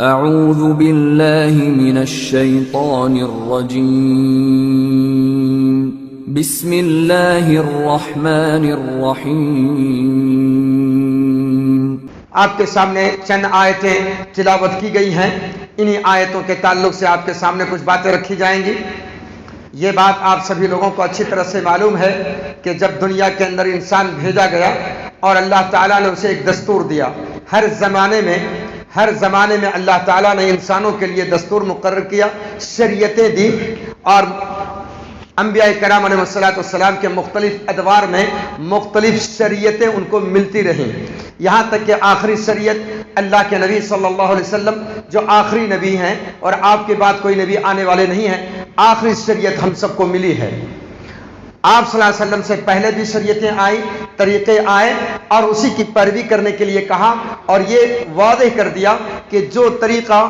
اعوذ باللہ من الشیطان الرجیم بسم اللہ الرحمن الرحیم۔ آپ کے سامنے چند آیتیں تلاوت کی گئی ہیں، انہی آیتوں کے تعلق سے آپ کے سامنے کچھ باتیں رکھی جائیں گی۔ یہ بات آپ سبھی لوگوں کو اچھی طرح سے معلوم ہے کہ جب دنیا کے اندر انسان بھیجا گیا اور اللہ تعالیٰ نے اسے ایک دستور دیا، ہر زمانے میں اللہ تعالیٰ نے انسانوں کے لیے دستور مقرر کیا، شریعتیں دی، اور انبیاء کرام علیہ السلام کے مختلف ادوار میں مختلف شریعتیں ان کو ملتی رہیں، یہاں تک کہ آخری شریعت اللہ کے نبی صلی اللہ علیہ وسلم جو آخری نبی ہیں اور آپ کے بعد کوئی نبی آنے والے نہیں ہیں، آخری شریعت ہم سب کو ملی ہے۔ آپ صلی اللہ علیہ وسلم سے پہلے بھی شریعتیں آئیں، طریقے آئے، اور اسی کی پیروی کرنے کے لیے کہا، اور یہ واضح کر دیا کہ جو طریقہ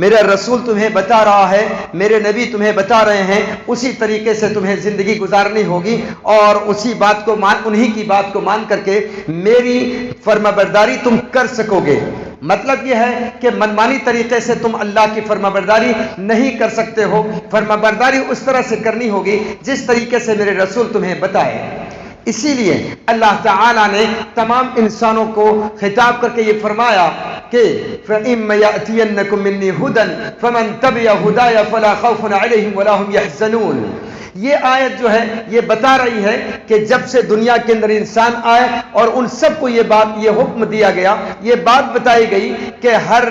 میرا رسول تمہیں بتا رہا ہے، میرے نبی تمہیں بتا رہے ہیں، اسی طریقے سے تمہیں زندگی گزارنی ہوگی، اور اسی بات کو انہی کی بات کو مان کر کے میری فرمانبرداری تم کر سکو گے۔ مطلب یہ ہے کہ منمانی طریقے سے تم اللہ کی فرمانبرداری نہیں کر سکتے ہو، فرمانبرداری اس طرح سے کرنی ہوگی جس طریقے سے میرے رسول تمہیں بتائے۔ اسی لیے اللہ تعالیٰ نے تمام انسانوں کو خطاب کر کے یہ فرمایا کہ فَإِمَّ يَأْتِيَنَّكُم مِّنِّي هُدًى فَمَن تَبِعَ هُدَايَ فَلَا خَوْفٌ عَلَيْهِمْ وَلَا هُمْ يَحْزَنُونَ۔ یہ آیت جو ہے یہ بتا رہی ہے کہ جب سے دنیا کے اندر انسان آئے اور ان سب کو یہ حکم دیا گیا، یہ بات بتائی گئی کہ ہر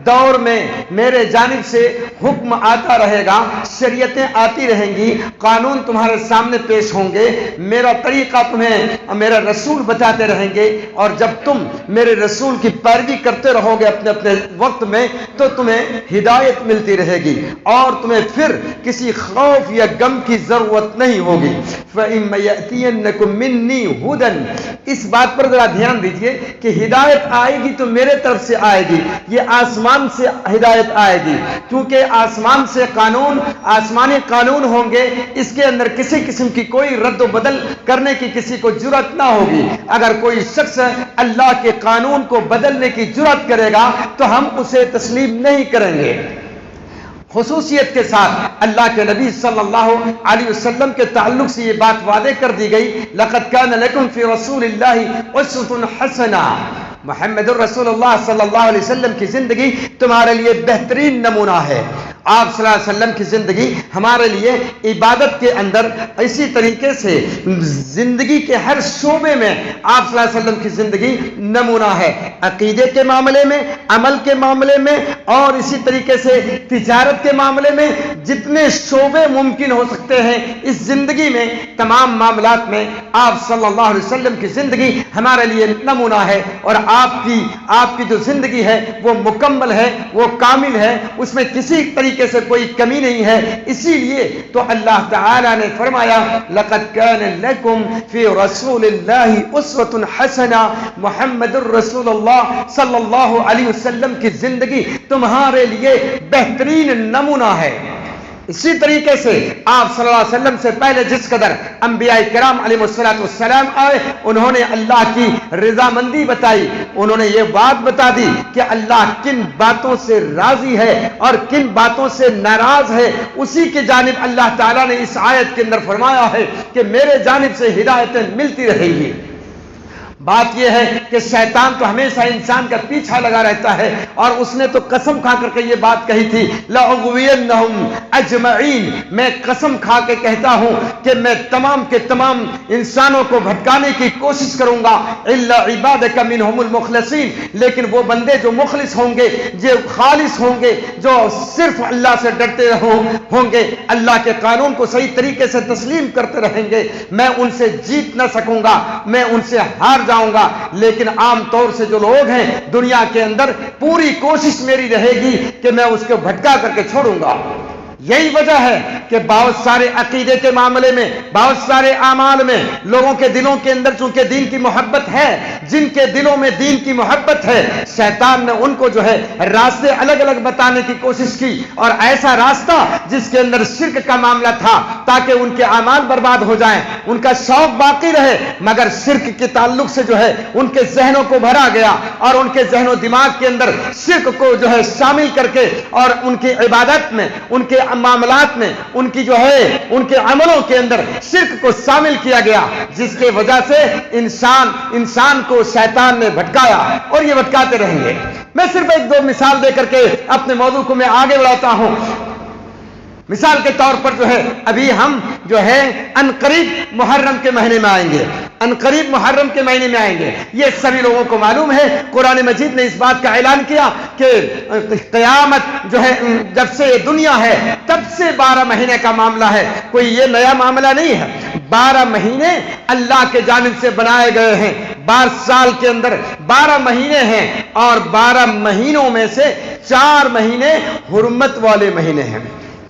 دور میں میرے جانب سے حکم آتا رہے گا، شریعتیں آتی رہیں گی، قانون تمہارے سامنے پیش ہوں گے، میرا طریقہ تمہیں میرا رسول بتاتے رہیں گے، اور جب تم میرے رسول کی پیروی کرتے رہو گے اپنے اپنے وقت میں تو تمہیں ہدایت ملتی رہے گی، اور تمہیں پھر کسی خوف یا غم کی ضرورت نہیں ہوگی۔ فَإِمَّ يَأْتِيَنَّكُم مِّنِّي هُدًى، اس بات پر ذرا دھیان دیجئے کہ ہدایت آئے گی تو میرے طرف سے آئے گی، یہ آسمان سے ہدایت آئے گی، کیونکہ آسمان سے آسمانی قانون ہوں گے، اس کے اندر کسی قسم کی کوئی رد و بدل کرنے کی کسی کو جرات نہ ہوگی۔ اگر کوئی شخص اللہ کے قانون کو بدلنے کی جرات کرے گا تو ہم اسے تسلیم نہیں کریں گے۔ خصوصیت کے ساتھ اللہ کے نبی صلی اللہ علیہ وسلم کے تعلق سے یہ بات واضح کر دی گئی، لَقَدْ كَانَ لَكُمْ فِي رَسُولِ اللَّهِ أُسْوَةٌ حَسَنَةٌ۔ محمد الرسول اللہ صلی اللہ علیہ وسلم کی زندگی تمہارے لیے بہترین نمونہ ہے۔ آپ صلی اللہ علیہ وسلم کی زندگی ہمارے لیے عبادت کے اندر اسی طریقے سے زندگی کے ہر شعبے میں آپ صلی اللہ علیہ وسلم کی زندگی نمونہ ہے، عقیدے کے معاملے میں، عمل کے معاملے میں، اور اسی طریقے سے تجارت کے معاملے میں، جتنے شعبے ممکن ہو سکتے ہیں اس زندگی میں، تمام معاملات میں آپ صلی اللہ علیہ وسلم کی زندگی ہمارے لیے نمونہ ہے، اور آپ کی جو زندگی ہے وہ مکمل ہے، وہ کامل ہے، اس میں کسی طریقے سے کوئی کمی نہیں ہے۔ اسی لیے تو اللہ تعالیٰ نے فرمایا لَقَدْ كَانَ لَكُمْ فِي رَسُولِ اللَّهِ أُسْوَةٌ حَسَنَةٌ، محمد الرسول اللہ صلی اللہ علیہ وسلم کی زندگی تمہارے لیے بہترین نمونہ ہے۔ اسی طریقے سے آپ صلی اللہ علیہ وسلم سے پہلے جس قدر انبیاء کرام علیہ السلام آئے، انہوں نے اللہ کی رضامندی بتائی، انہوں نے یہ بات بتا دی کہ اللہ کن باتوں سے راضی ہے اور کن باتوں سے ناراض ہے، اسی کی جانب اللہ تعالیٰ نے اس آیت کے اندر فرمایا ہے کہ میرے جانب سے ہدایتیں ملتی رہیں گی۔ بات یہ ہے کہ شیطان تو ہمیشہ انسان کا پیچھا لگا رہتا ہے، اور اس نے تو قسم کھا کر کے یہ بات کہی تھی لَأُغْوِيَنَّهُمْ أَجْمَعِينَ، میں قسم کھا کے کہتا ہوں کہ میں تمام کے تمام انسانوں کو بھٹکانے کی کوشش کروں گا إِلَّا عِبَادَكَ مِنْهُمُ الْمُخْلَصِينَ، لیکن وہ بندے جو مخلص ہوں گے، جو خالص ہوں گے، جو صرف اللہ سے ڈرتے ہوں گے، اللہ کے قانون کو صحیح طریقے سے تسلیم کرتے رہیں گے، میں ان سے جیت نہ سکوں گا، میں ان سے ہار جاؤں گا۔ لیکن عام طور سے جو لوگ ہیں دنیا کے اندر، پوری کوشش میری رہے گی کہ میں اس کو بھٹکا کر کے چھوڑوں گا۔ یہی وجہ ہے کہ بہت سارے عقیدے کے معاملے میں، بہت سارے اعمال میں لوگوں کے دلوں کے اندر چونکہ دین کی محبت ہے، جن کے دلوں میں دین کی محبت ہے، شیطان نے ان کو جو ہے راستے الگ الگ بتانے کی کوشش کی، اور ایسا راستہ جس کے اندر شرک کا معاملہ تھا تاکہ ان کے اعمال برباد ہو جائیں، ان کا شوق باقی رہے، مگر شرک کے تعلق سے جو ہے ان کے ذہنوں کو بھرا گیا، اور ان کے ذہن و دماغ کے اندر شرک کو جو ہے شامل کر کے، اور ان کی عبادت میں، ان کے معاملات میں، ان کی جو ہے ان کے عملوں کے اندر شرک کو شامل کیا گیا، جس کے وجہ سے انسان کو شیطان نے بھٹکایا، اور یہ بھٹکاتے رہیں گے۔ میں صرف ایک دو مثال دے کر کے اپنے موضوع کو میں آگے بڑھاتا ہوں۔ مثال کے طور پر جو ہے ابھی ہم جو ہے عنقریب محرم کے مہینے میں آئیں گے، عنقریب محرم کے مہینے میں آئیں گے۔ یہ سبھی لوگوں کو معلوم ہے، قرآن مجید نے اس بات کا اعلان کیا کہ قیامت جو ہے جب سے یہ دنیا ہے تب سے 12 مہینے کا معاملہ ہے، کوئی یہ نیا معاملہ نہیں ہے۔ 12 مہینے اللہ کے جانب سے بنائے گئے ہیں، 12 سال کے اندر 12 مہینے ہیں، اور 12 مہینوں میں سے 4 مہینے حرمت والے مہینے ہیں۔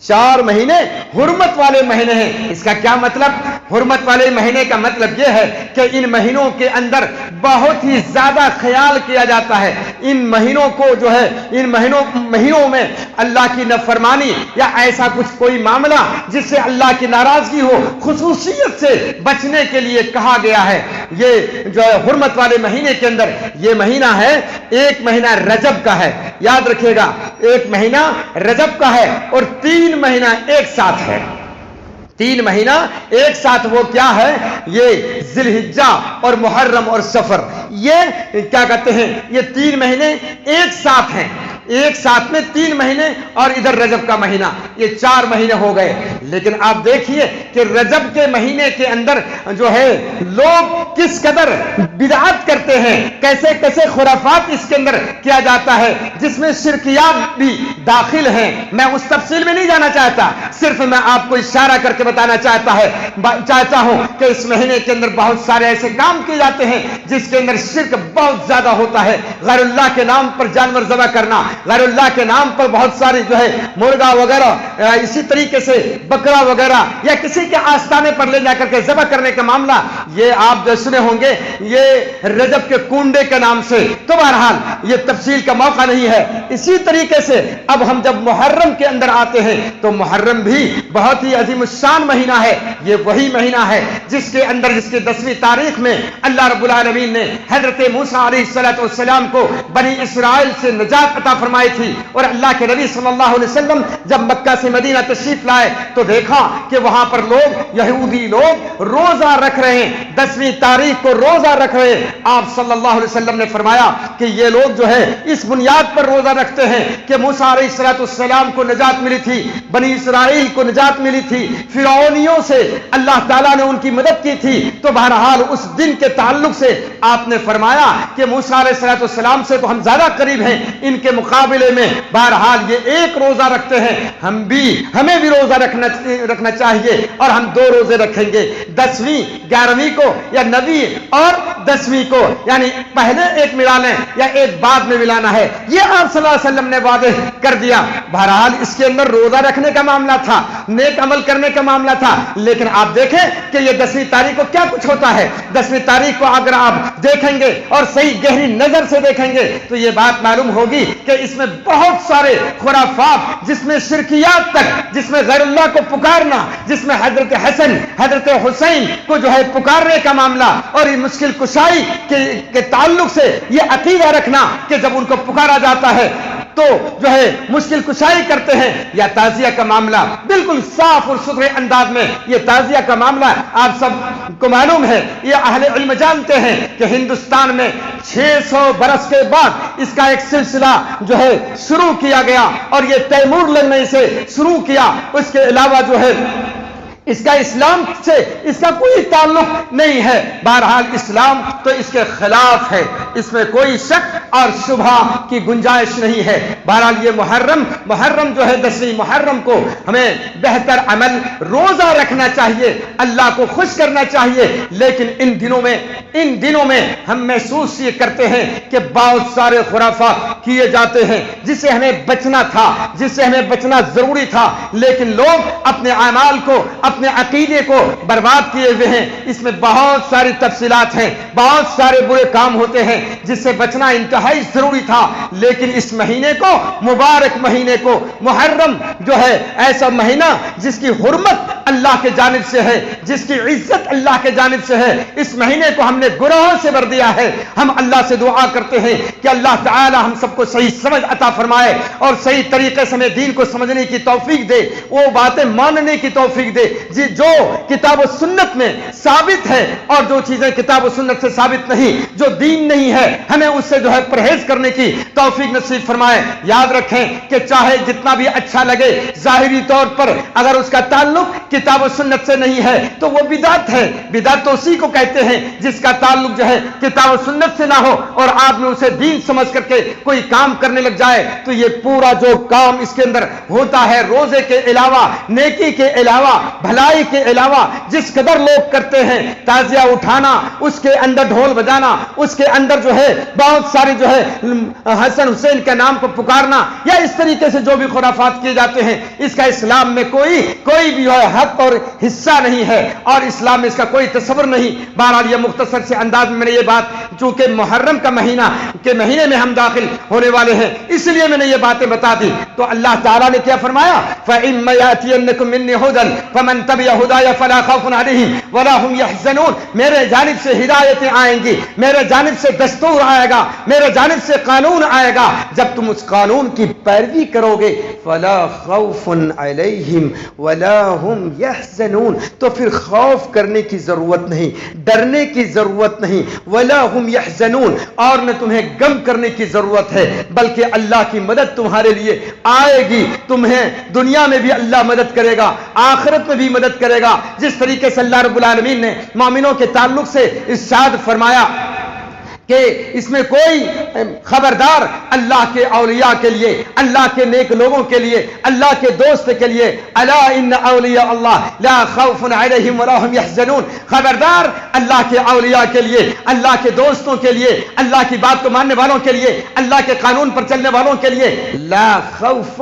4 مہینے حرمت والے مہینے ہیں۔ اس کا کیا مطلب؟ حرمت والے مہینے کا مطلب یہ ہے کہ ان مہینوں کے اندر بہت ہی زیادہ خیال کیا جاتا ہے۔ ان مہینوں کو جو ہے ان مہینوں میں اللہ کی نافرمانی یا ایسا کچھ کوئی معاملہ جس سے اللہ کی ناراضگی ہو، خصوصیت سے بچنے کے لیے کہا گیا ہے۔ یہ جو ہے حرمت والے مہینے کے اندر یہ مہینہ ہے، ایک مہینہ رجب کا ہے، یاد رکھیے گا، ایک مہینہ رجب کا ہے، اور 3 مہینہ ایک ساتھ ہے۔ 3 مہینہ ایک ساتھ وہ کیا ہے؟ یہ ذی الحجہ اور محرم اور سفر، یہ کیا کہتے ہیں، یہ 3 مہینے ایک ساتھ ہیں، ایک ساتھ میں 3 مہینے، اور ادھر رجب کا مہینہ، یہ 4 مہینے ہو گئے۔ لیکن آپ دیکھیے کہ رجب کے مہینے کے اندر جو ہے لوگ کس قدر بدعت کرتے ہیں، کیسے کیسے خرافات اس کے اندر کیا جاتا ہے، جس میں شرکیات بھی داخل ہیں۔ میں اس تفصیل میں نہیں جانا چاہتا، صرف میں آپ کو اشارہ کر کے بتانا چاہتا ہوں کہ اس مہینے کے اندر بہت سارے ایسے کام کیے جاتے ہیں جس کے اندر شرک بہت زیادہ ہوتا ہے۔ غیر اللہ کے نام پر جانور ذبح کرنا، غیر اللہ کے نام پر بہت ساری جو ہے مرغا وغیرہ، اسی طریقے سے بکرا وغیرہ، یا کسی کے آستانے پر لے جا کر کے ذبح کرنے کا معاملہ، یہ آپ جو سنے ہوں گے یہ رجب کے کنڈے کے نام سے۔ تو بہرحال یہ تفصیل کا موقع نہیں ہے۔ اسی طریقے سے اب ہم جب محرم کے اندر آتے ہیں تو محرم بھی بہت ہی عظیم الشان مہینہ ہے۔ یہ وہی مہینہ ہے جس کے اندر جس کی 10ویں تاریخ میں اللہ رب العالمین نے حضرت موسیٰ علیہ السلام کو بنی اسرائیل سے نجات عطا فرمائی تھی، اور اللہ کے نبی صلی اللہ علیہ وسلم جب مکہ سے مدینہ تشریف لائے تو دیکھا کہ وہاں پر لوگ، یہودی لوگ روزہ رکھ رہے ہیں، 10ویں تاریخ کو روزہ رکھ رہے ہیں۔ آپ صلی اللہ علیہ وسلم نے فرمایا کہ یہ لوگ جو ہے اس بنیاد پر روزہ رکھتے ہیں کہ موسیٰ علیہ السلام کو نجات ملی تھی، بنی اسرائیل کو نجات ملی تھی، فرعونیوں سے اللہ تعالیٰ نے ان کی مدد کی تھی۔ تو بہرحال اس دن کے تعلق سے آپ نے فرمایا کہ موسیٰ علیہ السلام سے تو ہم زیادہ قریب ہیں ان کے مقابلے میں، بہرحال یہ ایک روزہ رکھتے ہیں، ہمیں بھی روزہ رکھنا چاہیے، اور ہم 2 روزے رکھیں گے، 10ویں 11ویں کو، یا 9ویں اور 10ویں کو، یعنی پہلے ایک ملا لیں یا ایک بعد میں ملانا ہے، یہ آپ صلی اللہ علیہ وسلم نے واضح کر دیا۔ بہرحال اس کے اندر روزہ رکھنے کا معاملہ تھا، نیک عمل کرنے کا معاملہ تھا، لیکن آپ دیکھیں کہ یہ 10ویں تاریخ کو کیا کچھ ہوتا ہے۔ 10ویں تاریخ کو اگر آپ دیکھیں گے اور صحیح گہری نظر سے دیکھیں گے تو یہ بات معلوم ہوگی کہ اس میں بہت سارے خرافات، جس میں شرکیات تک، جس میں غیر اللہ کو پکارنا، جس میں حضرت حسن حضرت حسین کو جو ہے پکارنے کا معاملہ، اور یہ مشکل کشائی کے تعلق سے یہ عقیدہ رکھنا کہ جب ان کو پکارا جاتا ہے تو جو ہے مشکل کشائی کرتے ہیں، یا تعزیہ کا معاملہ بالکل صاف اور ستھرے انداز میں یہ تعزیہ کا معاملہ آپ سب کو معلوم ہے، یہ اہل علم جانتے ہیں کہ ہندوستان میں 600 برس کے بعد اس کا ایک سلسلہ جو ہے شروع کیا گیا، اور یہ تیمور لگنے سے شروع کیا۔ اس کے علاوہ جو ہے اس کا اسلام سے اس کا کوئی تعلق نہیں ہے۔ بہرحال اسلام تو اس کے خلاف ہے، اس میں کوئی شک اور شبہ کی گنجائش نہیں ہے۔ بہرحال یہ محرم جو ہے 10ویں محرم کو ہمیں بہتر عمل روزہ رکھنا چاہیے، اللہ کو خوش کرنا چاہیے، لیکن ان دنوں میں ہم محسوس یہ کرتے ہیں کہ بہت سارے خرافات کیے جاتے ہیں جس سے ہمیں بچنا تھا، جس سے ہمیں بچنا ضروری تھا، لیکن لوگ اپنے اعمال کو، اپنے عقیدے کو برباد کیے ہوئے ہیں۔ اس میں بہت ساری تفصیلات ہیں، بہت سارے برے کام ہوتے ہیں جس سے بچنا انتہائی ضروری تھا، لیکن اس مہینے کو، مبارک مہینے کو، محرم جو ہے ایسا مہینہ جس کی حرمت اللہ کے جانب سے ہے، جس کی عزت اللہ کے جانب سے ہے، اس مہینے کو ہم نے گناہوں سے بھر دیا ہے۔ ہم اللہ سے دعا کرتے ہیں کہ اللہ تعالی ہم سب کو صحیح سمجھ عطا فرمائے اور صحیح طریقے سے ہمیں دین کو سمجھنے کی توفیق دے، وہ باتیں ماننے کی توفیق دے جو کتاب و سنت میں ثابت ہے، اور جو چیزیں کتاب و سنت سے ثابت نہیں، جو دین نہیں ہے، ہمیں اس سے جو ہے پرہیز کرنے کی توفیق نصیب فرمائے۔ یاد رکھیں کہ چاہے جتنا بھی اچھا لگے ظاہری طور پر، اگر اس کا تعلق کتاب و سنت سے نہیں ہے تو وہ بدعت ہے۔ بدعت تو اسی کو کہتے ہیں جس کا تعلق جو ہے کتاب و سنت سے نہ ہو اور آدمی اسے دین سمجھ کر کے کوئی کام کرنے لگ جائے، تو یہ پورا جو کام اس کے اندر ہوتا ہے، روزے کے علاوہ، نیکی کے علاوہ، بھلائی کے علاوہ جس قدر لوگ کرتے ہیں، تعزیہ اٹھانا، اس کے اندر ڈھول بجانا، اس کے اندر جو ہے بہت سارے جو ہے حسن حسین کے نام کو پکارنا، یا اس طریقے سے جو بھی خرافات کیے جاتے ہیں، اس کا اسلام میں کوئی بھی حق اور حصہ نہیں ہے، اور اسلام میں اس کا کوئی تصور نہیں۔ بہرحال یہ مختصر سے انداز میں نے یہ بات، چونکہ محرم کا مہینے میں ہم داخل ہونے والے ہیں، اس لیے میں نے یہ باتیں بتا دی۔ تو اللہ تعالیٰ نے کیا فرمایا؟ فَإِمَّا يَأْتِيَنَّكُم مِّنِّي هُدًى فَمَن تَبِعَ هُدَايَ فَلَا خَوْفٌ عَلَيْهِمْ وَلَا هُمْ يَحْزَنُونَ۔ میرے جانب سے ہدایتیں آئیں گی، میرے جانب سے دستور آئے گا، میرے جانب سے قانون آئے گا، جب تم اس قانون کی پیروی کرو گے فَلَا خَوْفٌ عَلَيْهِمْ وَلَا هُمْ يَحْزَنُونَ، تو پھر خوف کرنے کی ضرورت نہیں، ڈرنے کی ضرورت نہیں، وَلَا هُمْ يَحْزَنُونَ، اور نہ تمہیں غم کرنے کی ضرورت ہے، بلکہ اللہ کی مدد تمہارے لیے آئے گی۔ تمہیں دنیا میں بھی اللہ مدد کرے گا، آخرت میں بھی مدد کرے گا، جس طریقے سے اللہ رب العالمین نے مومنوں کے تعلق سے ارشاد فرمایا کہ اس میں کوئی خبردار اللہ کے اولیاء کے لیے، اللہ کے نیک لوگوں کے لیے، اللہ کے دوست کے لیے، الا ان اولیاء اللہ لا خوف علیہم ولا هم يحزنون، خبردار اللہ کے اولیاء کے لیے، اللہ کے دوستوں کے لیے، اللہ کی بات کو ماننے والوں کے لیے، اللہ کے قانون پر چلنے والوں کے لیے، لا خوف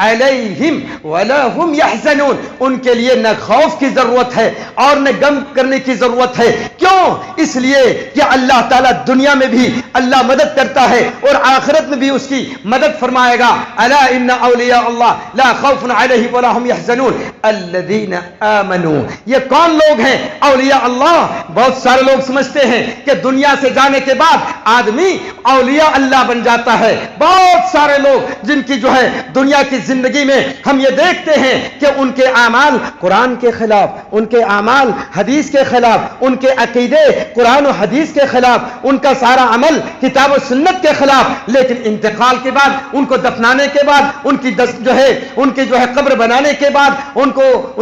علیہم ولا هم يحزنون، ان کے لیے نہ خوف کی ضرورت ہے اور نہ غم کرنے کی ضرورت ہے۔ کیوں؟ اس لیے کہ اللہ تعالیٰ دنیا میں بھی اللہ مدد کرتا ہے اور آخرت میں بھی اس کی مدد فرمائے گا۔ الا ان اولیاء اللہ لا خوف علیہم ولا هم يحزنون الذین آمنوا، یہ کون لوگ ہیں اولیاء اللہ؟ بہت سارے لوگ سمجھتے ہیں کہ دنیا سے جانے کے بعد آدمی اولیاء اللہ بن جاتا ہے۔ بہت سارے لوگ جن کی جو ہے دنیا کی زندگی میں ہم یہ دیکھتے ہیں کہ ان کے اعمال قرآن کے خلاف، ان کے اعمال حدیث کے خلاف، ان کے عقیدے قرآن و حدیث کے خلاف، ان کا سارا عمل کتاب و سنت کے خلاف، لیکن انتقال کے بعد، ان کو دفنانے کے بعد، ان کی ان کی جو ہے قبر بنانے کے بعد، ان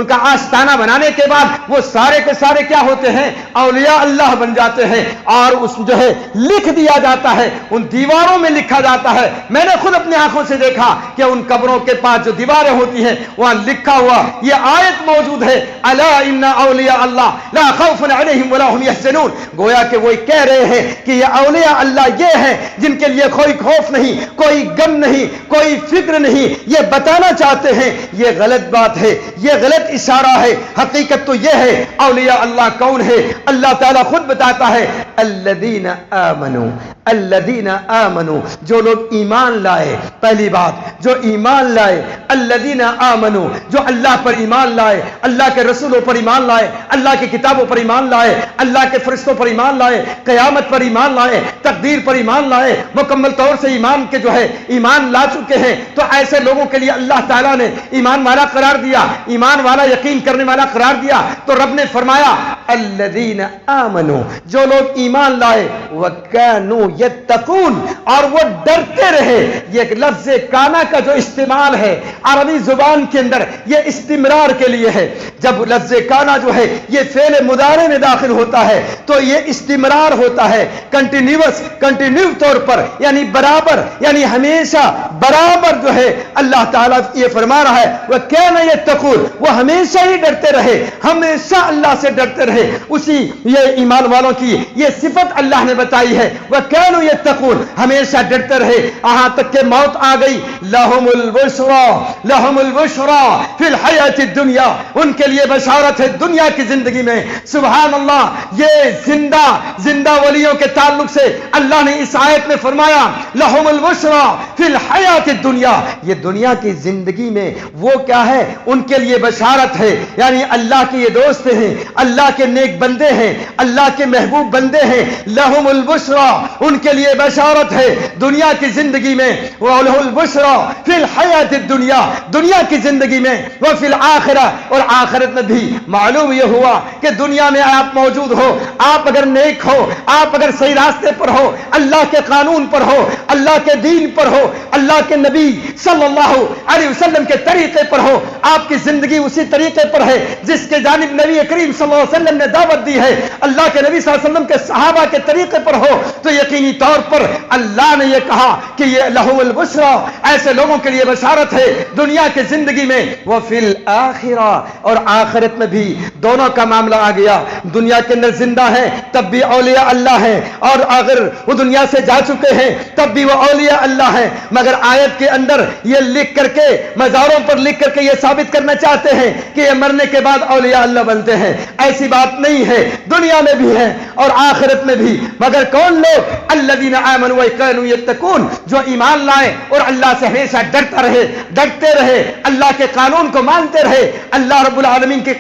کا آستانہ بنانے کے بعد، وہ سارے کے سارے کیا ہوتے ہیں؟ اولیاء اللہ بن جاتے ہیں، اور اس جو ہے لکھ دیا جاتا ہے، ان دیواروں میں لکھا جاتا ہے۔ میں نے خود اپنی آنکھوں سے دیکھا کہ ان قبروں کے پاس جو دیواریں ہوتی ہیں وہاں لکھا ہوا یہ آیت موجود ہے، الا ان اولیاء اللہ لا خوف علیہم ولا هم يحزنون، گویا کہ وہ کہہ رہے ہیں کہ یہ اولیاء اللہ یہ ہیں جن کے لیے کوئی خوف نہیں، کوئی غم نہیں، کوئی فکر نہیں۔ یہ بتانا چاہتے ہیں یہ غلط بات ہے، یہ غلط اشارہ ہے۔ حقیقت تو یہ ہے اولیاء اللہ کون ہے؟ اللہ تعالیٰ خود بتاتا ہے الذین آمنوا، الذین آمنوا، جو لوگ ایمان لائے۔ پہلی بات جو ایمان لائے، الذین آمنوا، جو اللہ پر ایمان لائے، اللہ کے رسولوں پر ایمان لائے، اللہ کی کتابوں پر ایمان لائے، اللہ کے فرشتوں پر ایمان لائے، قیامت پر ایمان لائے، تقدیر پر ایمان لائے، مکمل طور سے ایمان کے جو ہے ایمان لا چکے ہیں، تو ایسے لوگوں کے لیے اللہ تعالیٰ نے ایمان والا قرار دیا، ایمان والا یقین کرنے والا قرار دیا۔ تو رب نے فرمایا الذین آمنوا، جو لوگ ایمان لائے، وکانوا یتقون، اور وہ ڈرتے رہے۔ یہ لفظ کانا کا جو استعمال ہے عربی زبان کے اندر یہ استمرار کے لیے ہے۔ جب لفظ کانا جو ہے یہ فعل مضارع میں داخل ہوتا ہے تو یہ استمرار ہوتا ہے، کنٹینیو طور پر، یعنی برابر، یعنی ہمیشہ برابر جو ہے اللہ تعالیٰ یہ فرما رہا ہے وہ کان یتقون، وہ ہمیشہ ہی ڈرتے رہے، ہمیشہ اللہ سے ڈرتے رہے. اسی یہ ایمان والوں کی یہ صفت اللہ نے بتائی ہے، وہ کانوا یتقون، ہمیشہ ڈرتے رہے یہاں تک کہ موت آ گئی. لہم البشرا فی الحیات الدنیا، ان کے لیے بشارت ہے دنیا کی زندگی میں. سبحان اللہ، یہ زندہ ولیوں کے تعلق سے اللہ نے اس آیت میں فرمایا لہم البشرا فی الحیات الدنیا، یہ دنیا کی زندگی میں وہ کیا ہے، ان کے لیے بشارت ہے. یعنی اللہ کے یہ دوست ہیں، اللہ کے نیک بندے ہیں، اللہ کے محبوب بندے ہیں. لہم البشرا، ان کے لیے بشارت ہے دنیا کی زندگی میں. وَلَهُ الْبُشْرَى فِي الْحَيَاةِ الدُّنْيَا، دنیا کی زندگی میں. وَفِي الْآخِرَةِ، اور آخرت میں بھی. معلوم یہ ہوا کہ دنیا میں آپ موجود ہو، آپ اگر نیک ہو، آپ اگر صحیح راستے پر ہو، اللہ کے قانون پر ہو، اللہ کے دین پر ہو، اللہ کے نبی صلی اللہ علیہ وسلم کے طریقے پر ہو، آپ کی زندگی اسی طریقے پر ہے جس کے جانب نبی کریم صلی اللہ علیہ وسلم نے دعوت دی ہے، اللہ کے نبی صلی اللہ علیہ وسلم کے صحابہ کے طریقے پر ہو، تو یقینی طور پر اللہ نے یہ کہا کہ یہ لہم البشرا، ایسے لوگوں کے لیے بشارت ہے دنیا کی زندگی میں. وفی الآخرہ، اور آخرت میں بھی. دونوں کا معاملہ آ گیا. دنیا کے اندر زندہ ہیں تب بھی اولیاء اللہ ہیں، اور اگر وہ دنیا سے جا چکے ہیں تب بھی وہ اولیاء اللہ ہیں. مگر آیت کے اندر یہ لکھ کر کے، مزاروں پر لکھ کر کے یہ ثابت کرنا چاہتے ہیں کہ یہ مرنے کے بعد اولیاء اللہ بنتے ہیں. ایسی بات نہیں ہے، دنیا میں بھی ہے اور آخرت میں بھی. مگر کون لوگ؟ الذین آمنوا وکانوا یتقون، جو ایمان لائے اور اللہ سے ہمیشہ ڈرتے رہے، اللہ کے قانون کو مانتے رہے، اللہ رب العالمین کے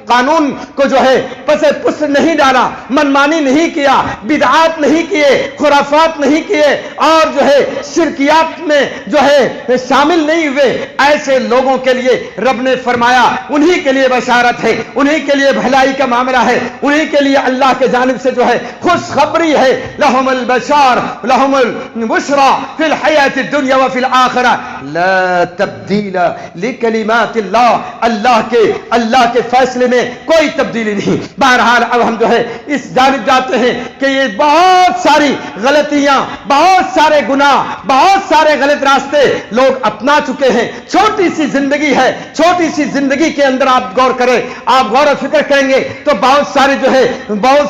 قانون کو جو ہے پسے پس نہیں ڈالا، منمانی نہیں کیا، بدعات نہیں کیے، خرافات نہیں کیے، اور جو ہے شرکیات میں جو ہے شامل نہیں ہوئے. ایسے لوگوں کے لیے رب نے فرمایا انہی کے لیے بشارت ہے، انہی کے لیے بھلائی کا معاملہ ہے، انہی کے لیے اللہ کے جانب سے جو ہے خوشخبری ہے. لہم لہم البشرا فی الحیات الدنیا وفی الآخرہ لا تبدیل لکلمات اللہ، اللہ کے فیصلے میں کوئی تبدیلی نہیں. بہرحال اب ہم جو ہے اس جانب جاتے ہیں کہ یہ بہت ساری غلطیاں، بہت سارے گناہ، بہت سارے غلط راستے لوگ اپنا چکے ہیں. چھوٹی سی زندگی ہے، چھوٹی سی زندگی کے اندر آپ غور کریں، آپ غور و فکر کریں گے تو بہت سارے جو ہے بہت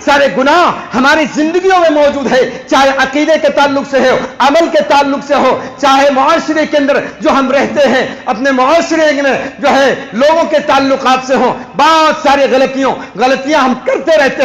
سارے گناہ ہماری زندگیوں میں موجود ہے. چاہے عقیدے کے تعلق سے ہو، عمل کے تعلق سے ہو، چاہے معاشرے کے اندر جو ہم رہتے ہیں، اپنے معاشرے میں جو ہے لوگوں کے تعلقات سے ہو، بہت ساری غلطیاں ہم کرتے رہتے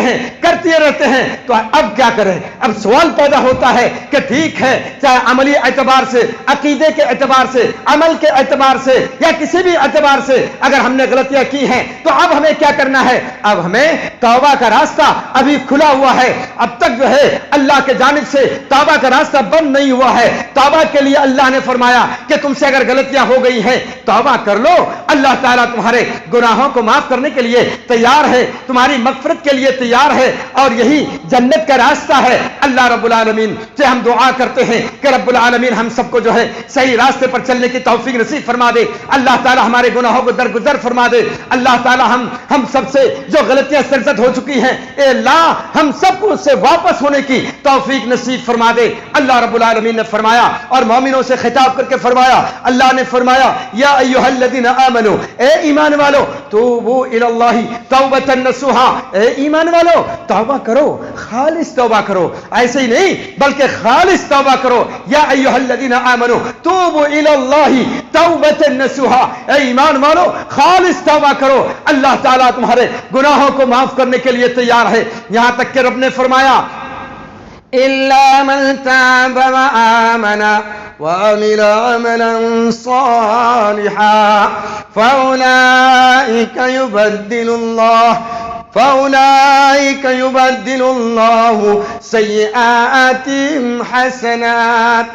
ہیں. تو اب کیا کریں؟ اب سوال پیدا ہوتا ہے کہ ٹھیک ہے، چاہے عملی اعتبار سے، عقیدے کے اعتبار سے، عمل کے اعتبار سے، یا کسی بھی اعتبار سے اگر ہم نے غلطیاں کی ہیں تو اب ہمیں کیا کرنا ہے؟ اب ہمیں توبہ کا راستہ ابھی کھلا ہوا ہے. اب تک جو ہے اللہ کے جانب سے توبہ کا راستہ بند نہیں ہوا ہے. توبہ کے لیے اللہ نے فرمایا کہ تم سے اگر غلطیاں ہو گئی ہیں توبہ کر لو، اللہ تعالیٰ تمہارے گناہوں کو معاف کرنے کے لیے تیار ہے، تمہاری مغفرت کے لیے تیار ہے، اور یہی جنت کا راستہ ہے. اللہ رب العالمین سے ہم دعا کرتے ہیں کہ رب العالمین ہم سب کو جو ہے صحیح راستے پر چلنے کی توفیق نصیب فرما دے. اللہ تعالیٰ ہمارے گناہوں کو درگزر فرما دے. اللہ تعالیٰ ہم سب سے جو غلطیاں سرزد ہو چکی ہیں، اے اللہ ہم سب کو اس سے واپس ہونے کی توفیق نصیب فرما دے. اللہ رب العالمین نے فرمایا اور مومنوں سے خطاب کر کے فرمایا، اللہ نے فرمایا یا ایھا الذین آمنو، اے ایمان والو، توبوا الی اللہ توبۃ نصوحا، اے ایمان والو توبہ کرو، خالص توبہ کرو. ایسے ہی نہیں بلکہ خالص توبہ کرو. یا ایھا الذین آمنو توبوا الی اللہ توبۃ نصوحا، اے ایمان والو خالص توبہ کرو، اللہ تعالیٰ تمہارے گناہوں کو معاف کرنے کے لیے تیار ہے. یہاں تک کہ رب نے فرمایا إِلَّا مَنْ تَابَ وَآمَنَ وَعَمِلَ عَمَلًا صَالِحًا فَأُولَئِكَ يُبَدِّلُ اللَّهُ سَيِّئَاتِهِمْ حَسَنَاتٍ.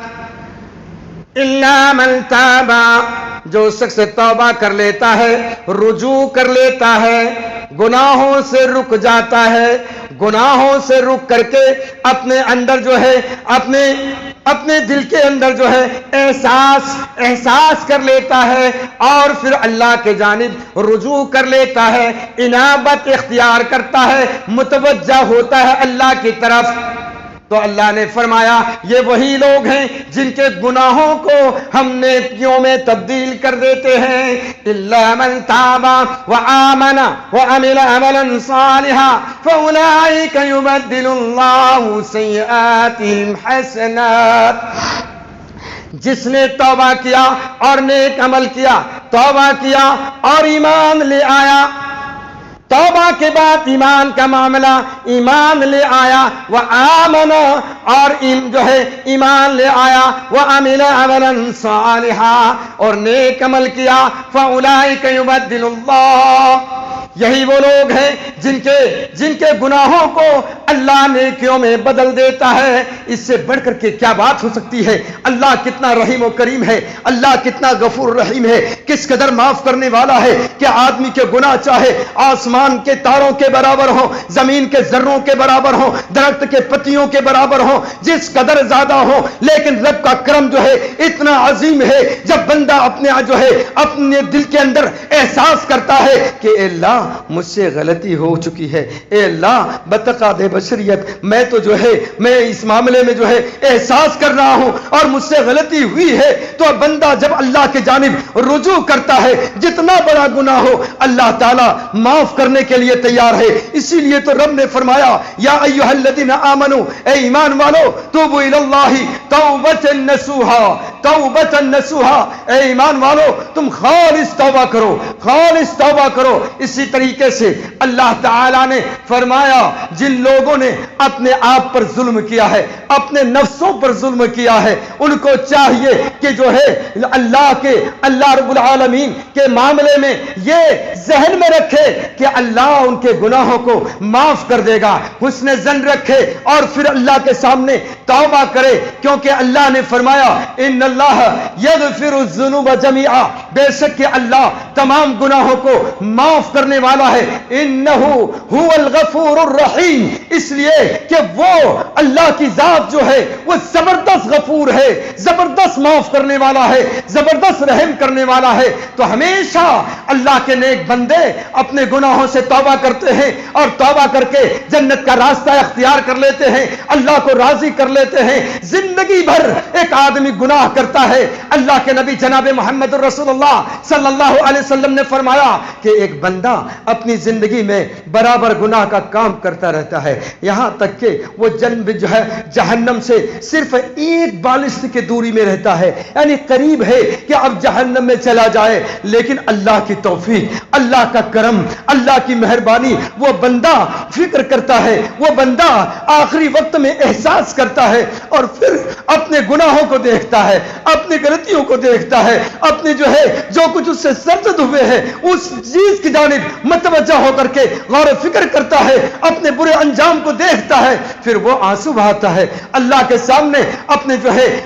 إِلَّا مَنْ تَابَ، جو شخص توبہ کر لیتا ہے، رجوع کر لیتا ہے، گناہوں سے رک جاتا ہے، گناہوں سے رک کر کے اپنے اندر جو ہے اپنے دل کے اندر جو ہے احساس کر لیتا ہے اور پھر اللہ کے جانب رجوع کر لیتا ہے، انابت اختیار کرتا ہے، متوجہ ہوتا ہے اللہ کی طرف، تو اللہ نے فرمایا یہ وہی لوگ ہیں جن کے گناہوں کو ہم نیکیوں میں تبدیل کر دیتے ہیں۔ الا من تاب وآمن وعمل عملا صالحا فاولئک یبدل اللہ سیئاتہم حسنات۔ جس نے توبہ کیا اور نیک عمل کیا، توبہ کیا اور ایمان لے آیا، توبہ کے بعد ایمان کا معاملہ، ایمان لے آیا، وآمن اور ایمان لے آیا، وعمل عملا صالحا اور نیک عمل کیا، فاولئک یبدل اللہ، یہی وہ لوگ ہیں جن کے گناہوں کو اللہ نیکیوں میں بدل دیتا ہے۔ اس سے بڑھ کر کے کیا بات ہو سکتی ہے؟ اللہ کتنا رحیم و کریم ہے، اللہ کتنا غفور رحیم ہے، کس قدر معاف کرنے والا ہے کہ آدمی کے گناہ چاہے آسمان کے تاروں کے برابر ہوں، زمین کے ذروں کے برابر ہوں، درخت کے پتیوں کے برابر ہوں، جس قدر زیادہ ہوں، لیکن رب کا کرم جو ہے اتنا عظیم ہے، جب بندہ اپنے دل کے اندر احساس کرتا ہے کہ اے اللہ مجھ سے غلطی ہو چکی ہے، اے اللہ بتقاضِ بشریت میں اس معاملے میں احساس کر رہا ہوں اور مجھ سے غلطی ہوئی ہے، تو بندہ جب اللہ کے جانب رجوع کرتا ہے جتنا بڑا گناہ ہو اللہ تعالیٰ معاف کرنے کے لیے تیار ہے۔ اسی لیے تو رب نے فرمایا یا ایھا الذین آمنوا، اے ایمان والو، توبوا الی اللہ توبۃ نصوحا، توبۃ نصوحا، اے ایمان والو تم خالص توبہ کرو، خالص توبہ کرو۔ اسی طریقے سے اللہ تعالیٰ نے فرمایا جن لوگوں نے اپنے آپ پر ظلم کیا ہے، اپنے نفسوں پر ظلم کیا ہے، ان کو چاہیے کہ اللہ رب العالمین کے معاملے میں یہ ذہن میں رکھے کہ اللہ ان کے گناہوں کو معاف کر دے گا، حسن ظن رکھے اور پھر اللہ کے سامنے توبہ کرے، کیونکہ اللہ نے فرمایا ان اللہ یغفر الذنوب جميعا، بے شک کہ اللہ تمام گناہوں کو معاف کرنے والا ہے، انہ هو الغفور الرحیم، اس لیے کہ وہ اللہ کی ذات جو ہے وہ زبردست غفور ہے، زبردست معاف کرنے والا ہے، زبردست رحم کرنے والا ہے۔ تو ہمیشہ اللہ کے نیک بندے اپنے گناہوں سے توبہ کرتے ہیں اور توبہ کر کے جنت کا راستہ اختیار کر لیتے ہیں، اللہ کو راضی کر لیتے ہیں۔ زندگی بھر ایک آدمی گناہ کرتا ہے، اللہ کے نبی جناب محمد رسول اللہ صلی اللہ علیہ وسلم نے فرمایا کہ ایک بندہ اپنی زندگی میں برابر گناہ کا کام کرتا رہتا ہے، یہاں تک کہ وہ جہنم سے صرف ایک بالشت کی دوری میں رہتا ہے، یعنی قریب ہے کہ اب جہنم میں چلا جائے، لیکن اللہ کی توفیق، اللہ کا کرم، اللہ کی مہربانی، وہ بندہ فکر کرتا ہے، وہ بندہ آخری وقت میں احساس کرتا ہے اور پھر اپنے گناہوں کو دیکھتا ہے، اپنی غلطیوں کو دیکھتا ہے، اپنے جو کچھ اس سے سرزد ہوئے ہیں اس چیز کی جانب متوجہ ہو کر کے غور و فکر کرتا ہے، اپنے برے انجام کو دیکھتا ہے، پھر وہ آنسو بہاتا ہے، اللہ کے سامنے اپنے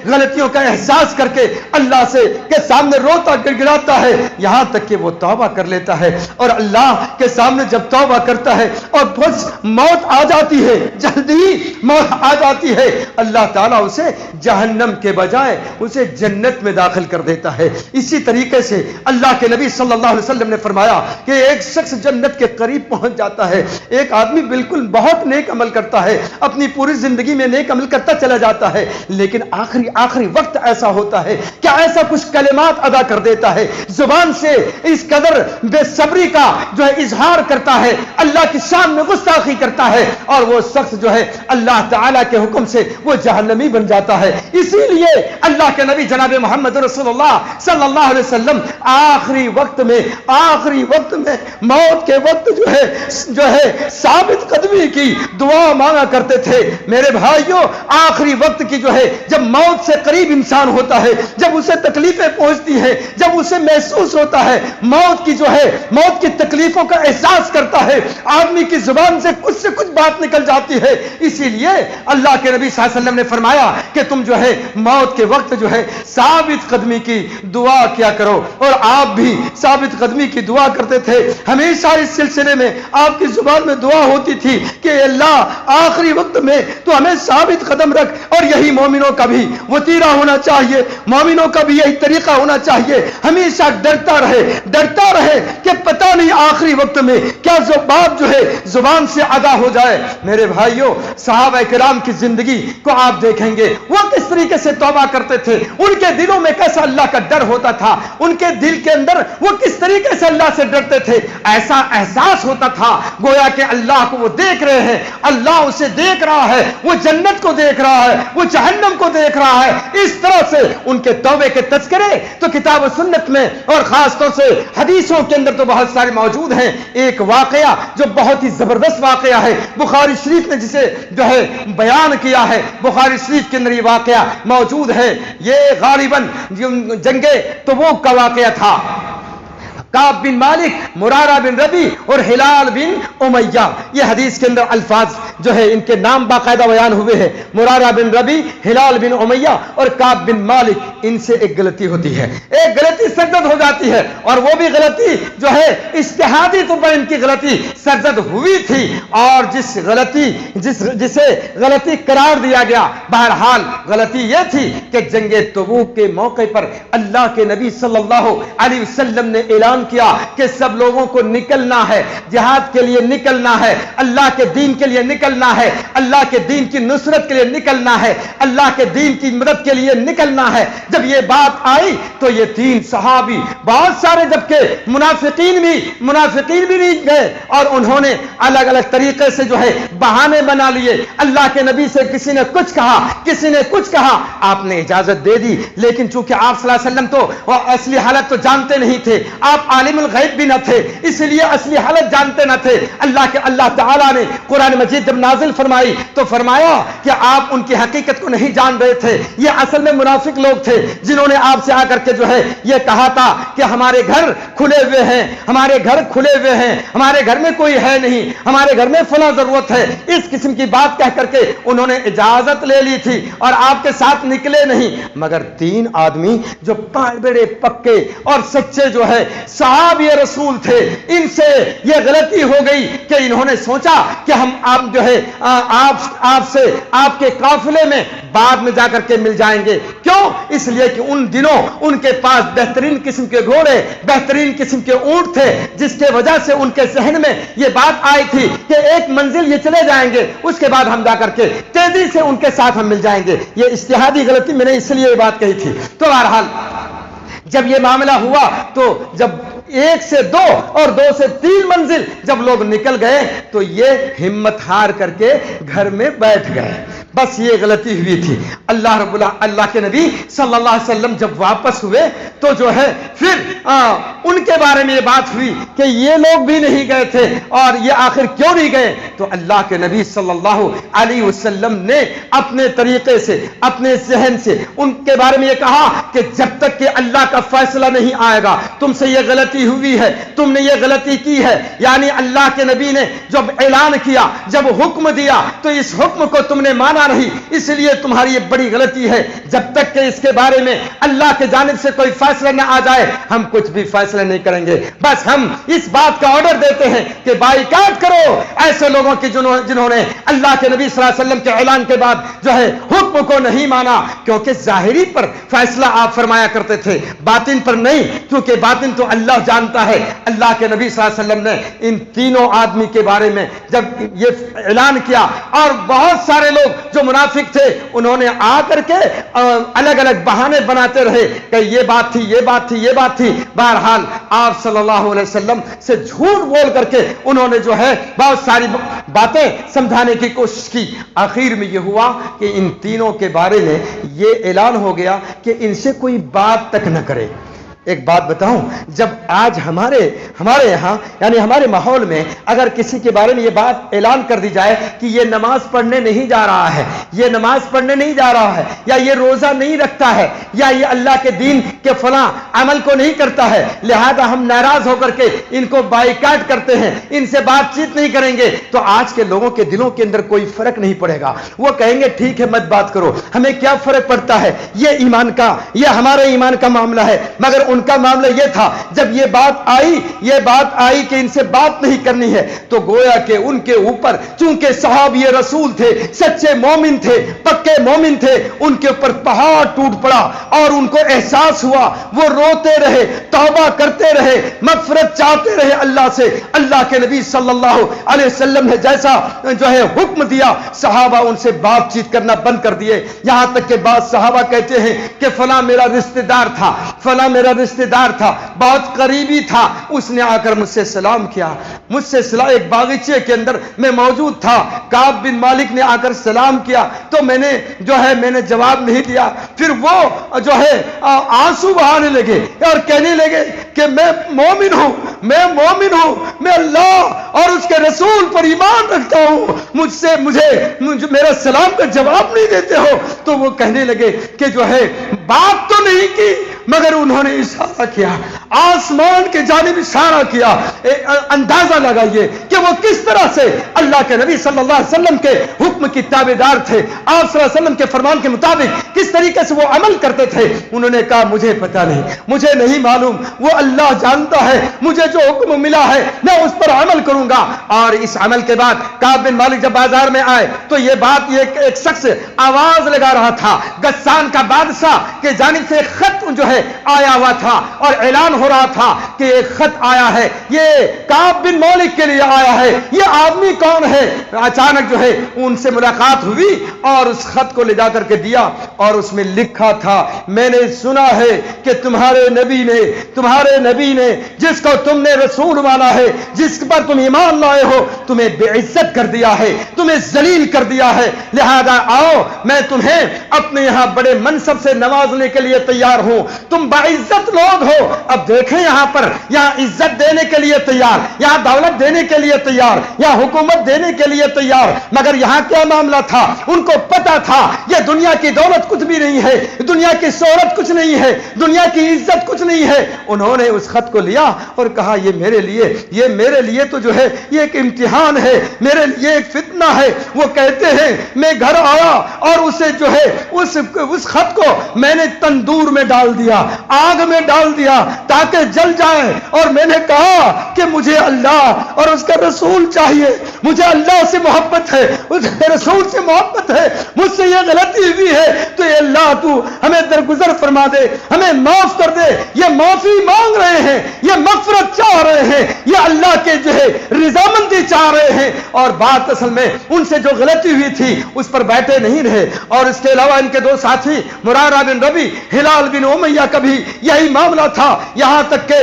غلطیوں کا احساس کر کے اللہ کے سامنے روتا گڑگڑاتا ہے، یہاں تک کہ وہ توبہ کر لیتا ہے، اور اللہ کے سامنے جب توبہ کرتا ہے اور بس موت آ جاتی ہے، جلدی موت آ جاتی ہے، اللہ تعالیٰ اسے جہنم کے بجائے اسے جنت میں داخل کر دیتا ہے۔ اسی طریقے سے اللہ کے نبی صلی اللہ علیہ وسلم نے فرمایا کہ ایک شخص جنت کے قریب پہنچ جاتا ہے، ایک آدمی بالکل بہت نیک عمل کرتا ہے، اپنی پوری زندگی میں نیک عمل کرتا چلا جاتا ہے، لیکن آخری وقت ایسا ہوتا ہے کہ ایسا کچھ کلمات ادا کر دیتا ہے، زبان سے اس قدر بے صبری کا اظہار کرتا ہے، اللہ کی شان میں گستاخی کرتا ہے، اور وہ شخص اللہ تعالیٰ کے حکم سے وہ جہنمی بن جاتا ہے۔ اسی لیے اللہ کے نبی جناب محمد رسول اللہ صلی اللہ علیہ وسلم آخری وقت میں موت کے وقت ثابت قدمی کی دعا مانگا کرتے تھے۔ میرے بھائیوں، آخری وقت کی جو ہے جب موت سے قریب انسان ہوتا ہے، جب اسے تکلیفیں پہنچتی ہیں، جب اسے محسوس ہوتا ہے موت کی جو ہے موت کی تکلیفوں کا احساس کرتا ہے، آدمی کی زبان سے کچھ بات نکل جاتی ہے۔ اسی لیے اللہ کے نبی صلی اللہ علیہ وسلم نے فرمایا کہ تم جو ہے موت کے وقت جو ہے ثابت قدمی کی دعا کیا کرو، اور آپ بھی ثابت قدمی کی دعا کرتے تھے۔ ہمیشہ اس سلسلے میں آپ کی زبان میں دعا ہوتی تھی کہ اللہ آخری وقت میں تو ہمیں ثابت قدم رکھ، اور یہی مومنوں کا بھی وتیرہ ہونا چاہیے، مومنوں کا بھی یہی طریقہ ہونا چاہیے، ہمیشہ ڈرتا رہے کہ پتہ نہیں آخری وقت میں کیا بات جو ہے زبان سے ادا ہو جائے۔ میرے بھائیوں، صحابہ کرام کی زندگی کو آپ دیکھیں گے، وہ کس طریقے سے توبہ کرتے تھے، ان کے دلوں میں کیسا اللہ کا ڈر ہوتا تھا، ان کے دل کے اندر وہ کس طریقے سے اللہ سے ڈرتے تھے، ایسا احساس ہوتا تھا گویا کہ اللہ کو وہ دیکھ رہے ہیں، اللہ اسے دیکھ رہا ہے، وہ جنت کو دیکھ رہا ہے، وہ جہنم کو دیکھ رہا ہے۔ اس طرح سے ان کے توبے کے تذکرے تو کتاب و سنت میں اور خاص طور سے حدیثوں کے اندر تو بہت سارے موجود ہیں۔ ایک واقعہ جو بہت ہی زبردست واقعہ ہے، بخاری شریف نے جسے جو ہے بیان کیا ہے، بخاری شریف کے اندر یہ واقعہ موجود ہے۔ یہ غالباً جنگ تبوک کا واقعہ تھا۔ کعب بن مالک، مرارہ بن ربی اور ہلال بن امیہ، یہ حدیث کے اندر الفاظ جو ہے ان کے نام باقاعدہ بیان ہوئے ہیں۔ مرارہ بن ربی، ہلال بن امیہ اور کعب بن مالک، ان سے ایک غلطی ہوتی ہے، ایک غلطی سرزد ہو جاتی ہے، اور وہ بھی غلطی جو ہے اجتہادی طور پر ان کی غلطی سرزد ہوئی تھی، اور جسے غلطی قرار دیا گیا۔ بہرحال غلطی یہ تھی کہ جنگ تبوک کے موقع پر اللہ کے نبی صلی اللہ علیہ وسلم نے اعلان کیا کہ سب لوگوں کو نکلنا ہے، جہاد کے لیے نکلنا ہے، اللہ کے دین کے لیے نکلنا ہے، اللہ کے دین کی نصرت کے لیے نکلنا ہے، اللہ کے دین کی مدد کے لیے نکلنا ہے۔ جب یہ بات آئی تو یہ تین صحابی بہت سارے، جبکہ منافقین بھی نہیں گئے، اور انہوں نے الگ الگ طریقے سے جو ہے بہانے بنا لیے۔ اللہ کے نبی سے کسی نے کچھ کہا، کسی نے کچھ کہا، آپ نے اجازت دے دی، لیکن چونکہ آپ صلی اللہ علیہ وسلم تو اصلی حالت تو جانتے نہیں تھے، آپ عالم الغیب بھی نہ تھے، اس لیے اصلی حالت جانتے نہ تھے۔ اللہ تعالیٰ نے قرآن مجید جب نازل فرمائی تو فرمایا کہ آپ ان کی حقیقت کو نہیں جان رہے تھے، یہ اصل میں منافق لوگ تھے جنہوں نے آپ سے آ کر کے جو ہے یہ کہا تھا کہ ہمارے گھر کھلے ہوئے ہیں، ہمارے گھر کھلے ہوئے ہیں، ہمارے گھر میں کوئی ہے نہیں، ہمارے گھر میں فلاں ضرورت ہے، اس قسم کی بات کہہ کر کے انہوں نے اجازت لے لی تھی اور آپ کے ساتھ نکلے نہیں۔ مگر تین آدمی جو بڑے پکے اور سچے جو ہے صحابی رسول تھے، ان سے یہ غلطی ہو گئی کہ انہوں نے سوچا کہ ہم آپ جو ہے آپ سے آپ کے قافلے میں بعد میں جا کر کے مل جائیں گے۔ کیوں؟ اس لیے کہ ان دنوں ان کے پاس بہترین قسم کے گھوڑے، بہترین قسم کے اونٹ تھے، جس کے وجہ سے ان کے ذہن میں یہ بات آئی تھی کہ ایک منزل یہ چلے جائیں گے، اس کے بعد ہم جا کر کے تیزی سے ان کے ساتھ ہم مل جائیں گے۔ یہ اجتہادی غلطی میں نے اس لیے یہ بات کہی تھی۔ تو بہرحال جب یہ معاملہ ہوا تو جب 1 سے 2 اور 2 سے 3 منزل جب لوگ نکل گئے تو یہ ہمت ہار کر کے گھر میں بیٹھ گئے۔ بس یہ غلطی ہوئی تھی۔ اللہ کے نبی صلی اللہ علیہ وسلم جب واپس ہوئے تو جو ہے پھر ان کے بارے میں یہ بات ہوئی کہ یہ لوگ بھی نہیں گئے تھے، اور یہ آخر کیوں نہیں گئے؟ تو اللہ کے نبی صلی اللہ علیہ وسلم نے اپنے طریقے سے، اپنے ذہن سے ان کے بارے میں یہ کہا کہ جب تک کہ اللہ کا فیصلہ نہیں آئے گا، تم سے یہ غلطی ہوئی ہے، تم نے یہ غلطی کی ہے۔ یعنی اللہ کے نبی نے جب اعلان کیا، جب حکم دیا، تو اس حکم کو تم نے مانا نہیں، اس لیے تمہاری یہ بڑی غلطی ہے۔ جب تک کہ اس کے بارے میں اللہ کے جانب سے کوئی فیصلہ نہ آ جائے، ہم کچھ بھی فیصلہ نہیں کریں گے۔ بس ہم اس بات کا آرڈر دیتے ہیں کہ بائیکاٹ کرو ایسے لوگوں کی جنہوں نے اللہ کے نبی صلی اللہ علیہ وسلم کے اعلان کے بعد جو ہے حکم کو نہیں مانا، کیونکہ ظاہری پر فیصلہ آپ فرمایا کرتے تھے، باطن پر نہیں، کیونکہ باطن تو اللہ جانتا ہے۔ اللہ کے نبی صلی اللہ علیہ وسلم نے ان تینوں آدمی کے بارے میں جب یہ اعلان کیا، اور بہت سارے لوگ جو منافق تھے انہوں نے آ کر کے الگ الگ بہانے بناتے رہے کہ یہ بات تھی، یہ بات تھی، یہ بات تھی۔ بہرحال آپ صلی اللہ علیہ وسلم سے جھوٹ بول کر کے انہوں نے جو ہے بہت ساری باتیں سمجھانے کی کوشش کی۔ آخر میں یہ ہوا کہ ان تینوں کے بارے میں یہ اعلان ہو گیا کہ ان سے کوئی بات تک نہ کرے، ایک بات بتاؤں، جب آج ہمارے یہاں یعنی ہمارے ماحول میں اگر کسی کے بارے میں یہ بات اعلان کر دی جائے کہ یہ نماز پڑھنے نہیں جا رہا ہے، یہ نماز پڑھنے نہیں جا رہا ہے، یا یہ روزہ نہیں رکھتا ہے، یا یہ اللہ کے دین کے فلاں عمل کو نہیں کرتا ہے، لہذا ہم ناراض ہو کر کے ان کو بائیکاٹ کرتے ہیں، ان سے بات چیت نہیں کریں گے، تو آج کے لوگوں کے دلوں کے اندر کوئی فرق نہیں پڑے گا۔ وہ کہیں گے ٹھیک ہے مت بات کرو، ہمیں کیا فرق پڑتا ہے، یہ ایمان کا، یہ ہمارے ایمان کا معاملہ ہے۔ مگر ان کا معاملہ یہ تھا، جب یہ بات آئی کہ ان سے بات نہیں کرنی ہے، تو گویا کہ ان کے اوپر چونکہ صحابی رسول تھے، سچے مومن تھے، پکے مومن تھے، ان کے اوپر پہاڑ ٹوٹ پڑا اور ان کو احساس ہوا، وہ روتے رہے، توبہ کرتے رہے، مغفرت چاہتے رہے اللہ سے۔ اللہ کے نبی صلی اللہ علیہ وسلم نے جیسا حکم دیا، صحابہ ان سے بات چیت کرنا بند کر دیے، یہاں تک کہ بعض صحابہ کہتے ہیں کہ فلاں میرا رشتہ دار تھا، فلاں میرا رشتہ دار تھا، بہت قریبی تھا، اس نے آ کر مجھ سے سلام کیا، مجھ سے سلام، ایک باغیچے کے اندر میں موجود تھا، کعب بن مالک نے آ کر سلام کیا تو میں نے جواب نہیں دیا، پھر وہ آنسو بہانے لگے اور کہنے لگے کہ میں مومن ہوں، میں اللہ اور اس کے رسول پر ایمان رکھتا ہوں، مجھے میرا سلام کا جواب نہیں دیتے ہو۔ تو وہ کہنے لگے کہ بات تو نہیں کی، مگر انہوں نے اشارہ کیا، آسمان کے جانب اشارہ کیا۔ اندازہ لگائیے کہ وہ کس طرح سے اللہ کے نبی صلی اللہ علیہ وسلم کے حکم کی تابعدار تھے، آپ صلی اللہ علیہ وسلم کے فرمان کے مطابق کس طریقے سے وہ عمل کرتے تھے۔ انہوں نے کہا مجھے پتہ نہیں، مجھے نہیں معلوم، وہ اللہ جانتا ہے، مجھے جو حکم ملا ہے میں اس پر عمل کروں گا۔ اور اس عمل کے بعد کعب بن مالک جب بازار میں آئے تو یہ ایک شخص آواز لگا رہا تھا، غسان کا بادشاہ کے جانب سے ایک خط آیا ہوا تھا اور اعلان ہو رہا تھا کہ ایک خط آیا ہے، یہ کعب بن مالک کے لیے آیا ہے، یہ آدمی کون ہے؟ اچانک ان سے ملاقات ہوئی اور اس خط کو لے جا کر کے دیا، اور اس میں لکھا تھا میں نے سنا ہے کہ تمہارے نبی نے جس کو تم نے رسول مانا ہے، جس پر تم ایمان لائے ہو، تمہیں بے عزت کر دیا ہے، تمہیں ذلیل کر دیا ہے، لہذا آؤ میں تمہیں اپنے یہاں بڑے منصب سے نوازنے کے لیے تیار ہوں، تم باعزت لوگ ہو۔ اب دیکھیں یہاں عزت دینے کے لیے تیار، یہاں دولت دینے کے لیے تیار، یہاں حکومت دینے کے لیے تیار، مگر یہاں کیا معاملہ تھا؟ ان کو پتا تھا یہ دنیا کی دولت کچھ بھی نہیں ہے، دنیا کی شہرت کچھ نہیں ہے، دنیا کی عزت کچھ نہیں ہے۔ انہوں نے اس خط کو لیا اور کہا یہ میرے لیے تو یہ ایک امتحان ہے، میرے لیے ایک فتنہ ہے۔ وہ کہتے ہیں میں گھر آیا اور اسے اس خط کو میں نے تندور میں ڈال دیا، آگ میں ڈال دیا تاکہ جل جائے، اور میں نے کہا کہ مجھے اللہ اور اس کا رسول چاہیے، مجھے اللہ سے محبت ہے، اس کے رسول سے محبت ہے، مجھ سے یہ غلطی ہوئی ہے تو اے اللہ تو ہمیں درگزر فرما دے، ہمیں معاف کر دے۔ یہ معافی مانگ رہے ہیں، یہ مغفرت چاہ رہے ہیں، یہ اللہ کے رضامندی چاہ رہے ہیں، اور بات اصل میں ان سے جو غلطی ہوئی تھی اس پر بیٹھے نہیں رہے۔ اور اس کے علاوہ ان کے دو ساتھی مرارہ بن ربی، ہلال بن امیہ کا بھی یہی معاملہ تھا، یہاں تک کہ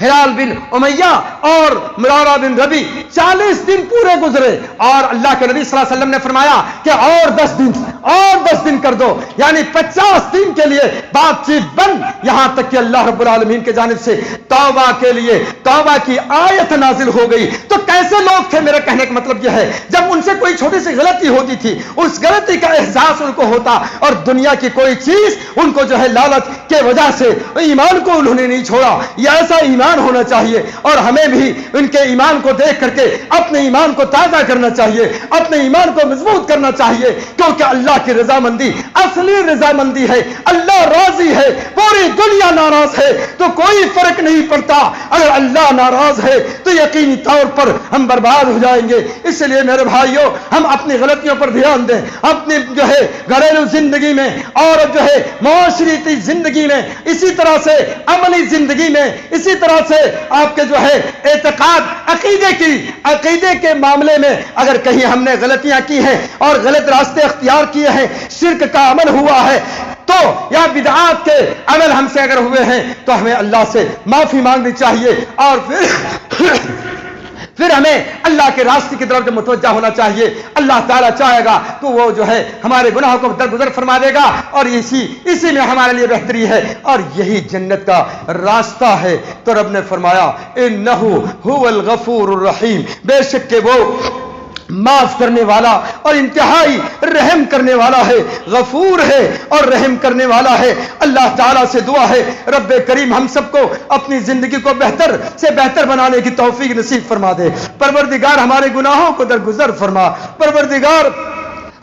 ہلال بن امیہ اور مرارہ بن ربی 40 دن پورے گزرے، اور اللہ کے نبی صلی اللہ علیہ وسلم نے فرمایا کہ اور 10 دن کر دو، یعنی 50 دن کے لیے بات چیت بند، یہاں تک کہ اللہ رب العالمین کے جانب سے توبہ کے لیے توبہ کی آیت نازل ہو گئی۔ تو کیسے لوگ تھے؟ میرا کہنے کا مطلب یہ ہے جب ان سے کوئی چھوٹی سی غلطی ہوتی تھی، اس غلطی کا احساس ان کو ہوتا، اور دنیا کی کوئی چیز ان کو لالچ کے وجہ سے ایمان کو انہوں نے نہیں چھوڑا۔ یہ ایسا ایمان ہونا چاہیے، اور ہمیں بھی ان کے ایمان کو دیکھ کر کے اپنے ایمان کو تازہ کرنا چاہیے، اپنے ایمان کو مضبوط کرنا چاہیے، کیونکہ اللہ کی رضامندی اصلی رضامندی ہے۔ اللہ راضی ہے، پوری دنیا ناراض ہے تو کوئی فرق نہیں پڑتا، اگر اللہ ناراض ہے تو یقینی طور پر ہم برباد ہو جائیں گے۔ اس لیے میرے بھائیوں، ہم اپنی غلطیوں پر دھیان دیں، اپنی گھریلو زندگی میں اور معاشرتی زندگی میں، اسی طرح سے عملی زندگی میں، اسی طرح سے آپ کے اعتقاد عقیدے کے معاملے میں اگر کہیں ہم نے غلطیاں کی ہیں اور غلط راستے اختیار کیے ہیں، شرک کا عمل ہوا ہے تو یا بدعات کے عمل ہم سے اگر ہوئے ہیں تو ہمیں اللہ سے معافی مانگنی چاہیے، اور پھر ہمیں اللہ کے راستے کی طرف متوجہ ہونا چاہیے. اللہ تعالیٰ چاہے گا تو وہ جو ہے ہمارے گناہوں کو درگزر فرما دے گا, اور اسی میں ہمارے لیے بہتری ہے, اور یہی جنت کا راستہ ہے. تو رب نے فرمایا انہ هو الغفور الرحیم, بے شک کہ وہ معاف کرنے والا اور انتہائی رحم کرنے والا ہے, غفور ہے اور رحم کرنے والا ہے. اللہ تعالیٰ سے دعا ہے رب کریم ہم سب کو اپنی زندگی کو بہتر سے بہتر بنانے کی توفیق نصیب فرما دے. پروردگار ہمارے گناہوں کو درگزر فرما. پروردگار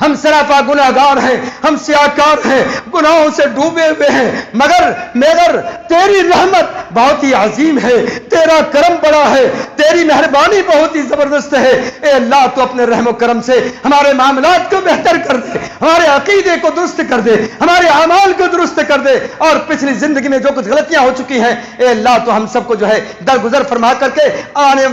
ہم سراپا گناہگار ہیں, ہم سیاہکار ہیں, گناہوں سے ڈوبے ہوئے ہیں, مگر تیری رحمت بہت ہی عظیم ہے, تیرا کرم بڑا ہے, تیری مہربانی بہت ہی زبردست ہے. اے اللہ تو اپنے رحم و کرم سے ہمارے معاملات کو بہتر کر دے, ہمارے عقیدے کو درست کر دے, ہمارے اعمال کو درست کر دے, اور پچھلی زندگی میں جو کچھ غلطیاں ہو چکی ہیں اے اللہ تو ہم سب کو جو ہے درگزر فرما کر کے آنے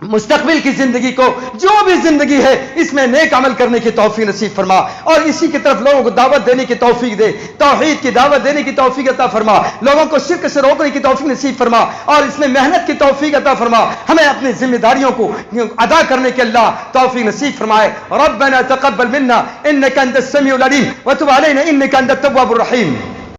مستقبل کی زندگی کو, جو بھی زندگی ہے اس میں نیک عمل کرنے کی توفیق نصیب فرما, اور اسی کی طرف لوگوں کو دعوت دینے کی توفیق دے, توحید کی دعوت دینے کی توفیق عطا فرما, لوگوں کو شرک سے روکنے کی توفیق نصیب فرما, اور اس میں محنت کی توفیق عطا فرما. ہمیں اپنی ذمہ داریوں کو ادا کرنے کے اللہ توفیق نصیب فرمائے. ربنا تقبل منا انك انت السميع العليم وتب علينا انك انت التواب الرحيم.